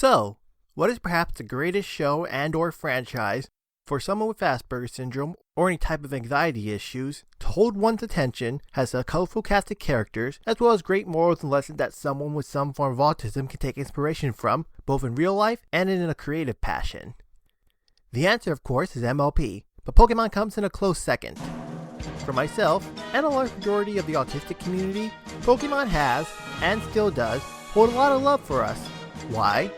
So, what is perhaps the greatest show and or franchise for someone with Asperger's syndrome or any type of anxiety issues to hold one's attention, has a colorful cast of characters, as well as great morals and lessons that someone with some form of autism can take inspiration from, both in real life and in a creative passion? The answer, of course, is MLP, but Pokemon comes in a close second. For myself, and a large majority of the autistic community, Pokemon has, and still does, hold a lot of love for us. Why?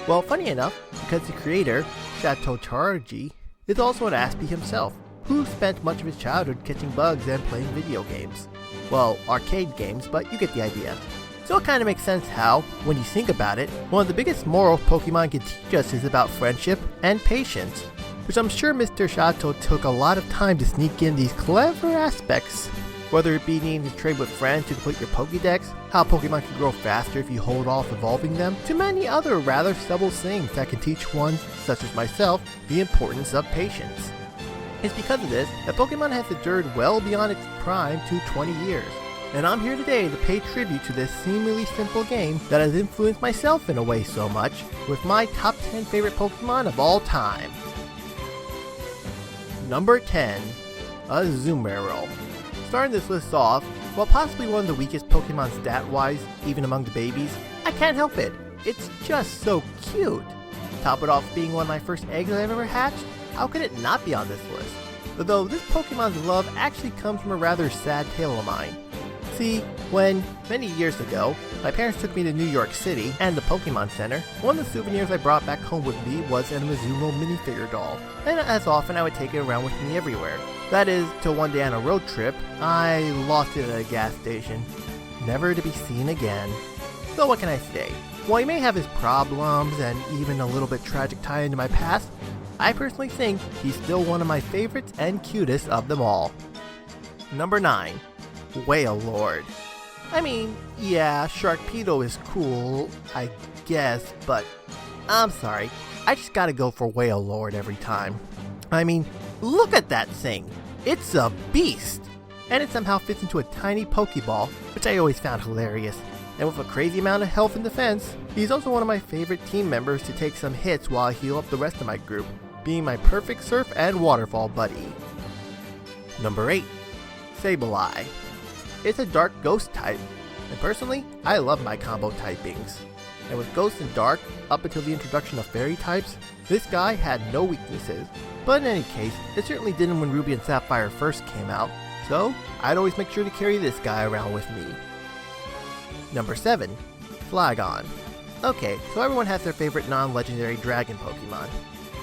Well, funny enough, because the creator, Satoshi Tajiri, is also an Aspie himself, who spent much of his childhood catching bugs and playing video games. Well, arcade games, but you get the idea. So it kind of makes sense how, when you think about it, one of the biggest morals Pokemon can teach us is about friendship and patience, which I'm sure Mr. Shato took a lot of time to sneak in these clever aspects. Whether it be needing to trade with friends to complete your Pokédex, how Pokemon can grow faster if you hold off evolving them, to many other rather subtle things that can teach one, such as myself, the importance of patience. It's because of this that Pokemon has endured well beyond its prime to 20 years, and I'm here today to pay tribute to this seemingly simple game that has influenced myself in a way so much, with my top 10 favorite Pokemon of all time. Number 10. Azumarill. Starting this list off, while possibly one of the weakest Pokemon stat-wise, even among the babies, I can't help it. It's just so cute. Top it off being one of my first eggs I've ever hatched, how could it not be on this list? Although this Pokemon's love actually comes from a rather sad tale of mine. See, when, many years ago, my parents took me to New York City and the Pokemon Center, one of the souvenirs I brought back home with me was an Mizuno minifigure doll, and as often I would take it around with me everywhere. That is, till one day on a road trip, I lost it at a gas station, never to be seen again. So what can I say? While he may have his problems and even a little bit tragic tie into my past, I personally think he's still one of my favorites and cutest of them all. Number 9. Wailord. I mean, yeah, Sharpedo is cool, I guess, but I'm sorry, I just gotta go for Wailord every time. I mean, look at that thing! It's a beast! And it somehow fits into a tiny Pokeball, which I always found hilarious. And with a crazy amount of health and defense, he's also one of my favorite team members to take some hits while I heal up the rest of my group, being my perfect surf and waterfall buddy. Number 8. Sableye. It's a dark ghost type, and personally, I love my combo typings. And with Ghost and Dark, up until the introduction of Fairy types, this guy had no weaknesses. But in any case, it certainly didn't when Ruby and Sapphire first came out, so I'd always make sure to carry this guy around with me. Number 7. Flygon. Okay, so everyone has their favorite non-legendary dragon Pokemon.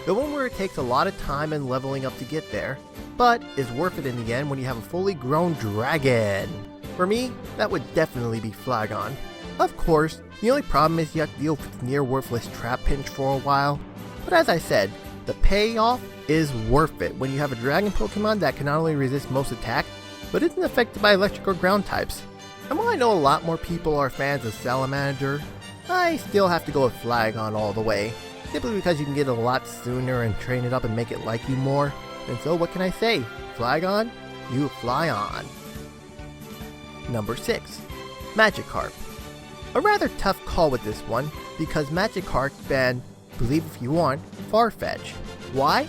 The one where it takes a lot of time and leveling up to get there, but is worth it in the end when you have a fully grown dragon. For me, that would definitely be Flygon. Of course, the only problem is you have to deal with its near worthless trap pinch for a while, but as I said, the payoff is worth it when you have a dragon Pokemon that can not only resist most attacks, but isn't affected by electric or ground types. And while I know a lot more people are fans of Salamander, I still have to go with Flygon all the way, simply because you can get it a lot sooner and train it up and make it like you more. And so what can I say? Flygon, you fly on. Number 6. Magikarp. A rather tough call with this one, because Magikarp and, believe if you want, Farfetch. Why?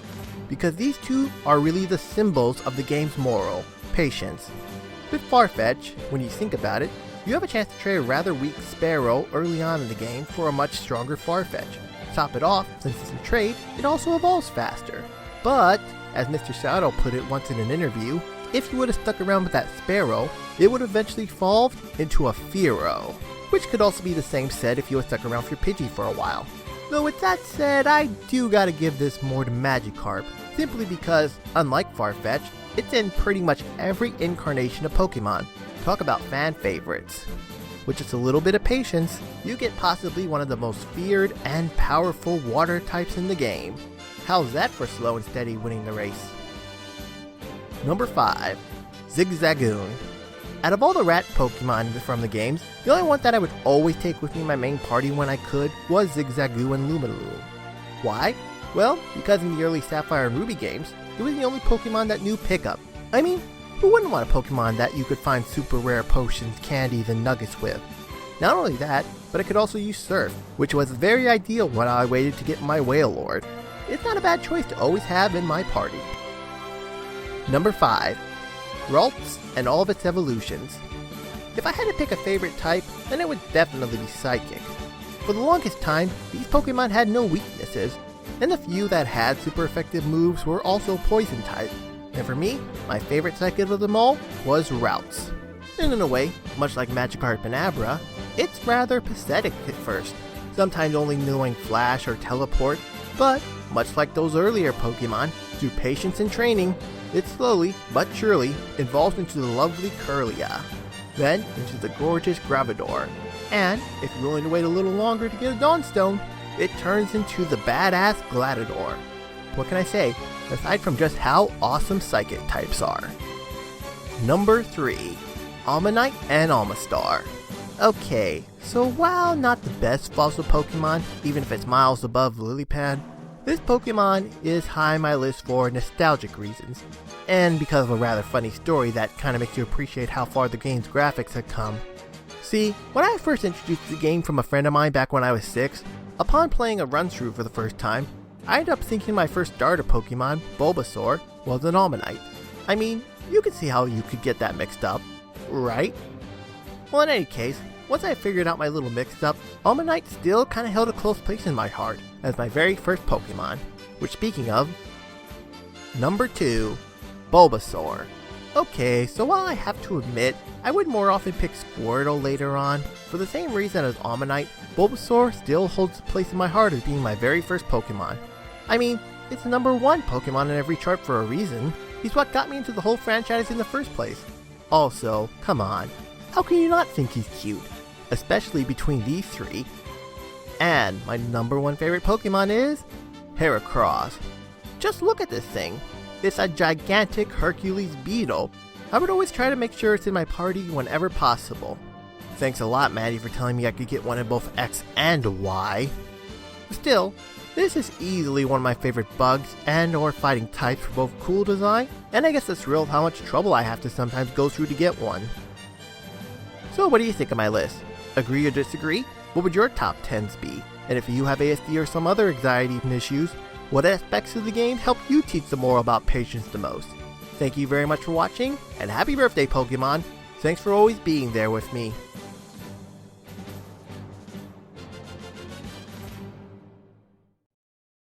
Because these two are really the symbols of the game's moral, patience. With Farfetch, when you think about it, you have a chance to trade a rather weak Sparrow early on in the game for a much stronger Farfetch. Top it off, since it's a trade, it also evolves faster. But, as Mr. Sato put it once in an interview, if you would have stuck around with that Sparrow, it would eventually evolve into a Fearow. Which could also be the same said if you had stuck around for your Pidgey for a while. Though with that said, I do gotta give this more to Magikarp, simply because, unlike Farfetch, it's in pretty much every incarnation of Pokemon. Talk about fan favorites. With just a little bit of patience, you get possibly one of the most feared and powerful water types in the game. How's that for slow and steady winning the race? Number 5. Zigzagoon. Out of all the rat Pokemon from the games, the only one that I would always take with me in my main party when I could was Zigzagoon and Lumilu. Why? Well, because in the early Sapphire and Ruby games, it was the only Pokemon that knew pickup. I mean, who wouldn't want a Pokemon that you could find super rare potions, candies, and nuggets with? Not only that, but I could also use Surf, which was very ideal when I waited to get my Wailord. It's not a bad choice to always have in my party. Number 5. Ralts and all of its evolutions. If I had to pick a favorite type, then it would definitely be Psychic. For the longest time, these Pokemon had no weaknesses, and the few that had super effective moves were also Poison type. And for me, my favorite Psychic of them all was Ralts. And in a way, much like Magikarp and Abra, it's rather pathetic at first, sometimes only knowing Flash or Teleport, but much like those earlier Pokemon, through patience and training, it slowly, but surely, evolves into the lovely Kirlia, then into the gorgeous Gravador, and if you're willing to wait a little longer to get a Dawnstone, it turns into the badass Gladador. What can I say, aside from just how awesome Psychic types are? Number 3. Almanite and Almastar. Okay, so while not the best fossil Pokemon, even if it's miles above Lilypad, this Pokemon is high on my list for nostalgic reasons, and because of a rather funny story that kinda makes you appreciate how far the game's graphics had come. See, when I first introduced the game from a friend of mine back when I was 6, upon playing a run-through for the first time, I ended up thinking my first starter Pokemon, Bulbasaur, was an Almanite. I mean, you can see how you could get that mixed up, right? Well, in any case, once I figured out my little mix-up, Almanite still kinda held a close place in my heart as my very first Pokemon. Which, speaking of, Number 2. Bulbasaur. Okay, so while I have to admit, I would more often pick Squirtle later on, for the same reason as Almanite, Bulbasaur still holds a place in my heart as being my very first Pokemon. I mean, it's the number 1 Pokemon in every chart for a reason. He's what got me into the whole franchise in the first place. Also, come on, how can you not think he's cute? Especially between these 3. And my number 1 favorite Pokemon is Heracross. Just look at this thing. It's a gigantic Hercules beetle. I would always try to make sure it's in my party whenever possible. Thanks a lot, Maddie, for telling me I could get one in both X and Y. Still, this is easily one of my favorite bugs and or fighting types for both cool design, and I guess it's real how much trouble I have to sometimes go through to get one. So what do you think of my list? Agree or disagree? What would your top 10s be? And if you have ASD or some other anxiety issues, what aspects of the game help you teach them more about patience the most? Thank you very much for watching, and happy birthday, Pokemon! Thanks for always being there with me.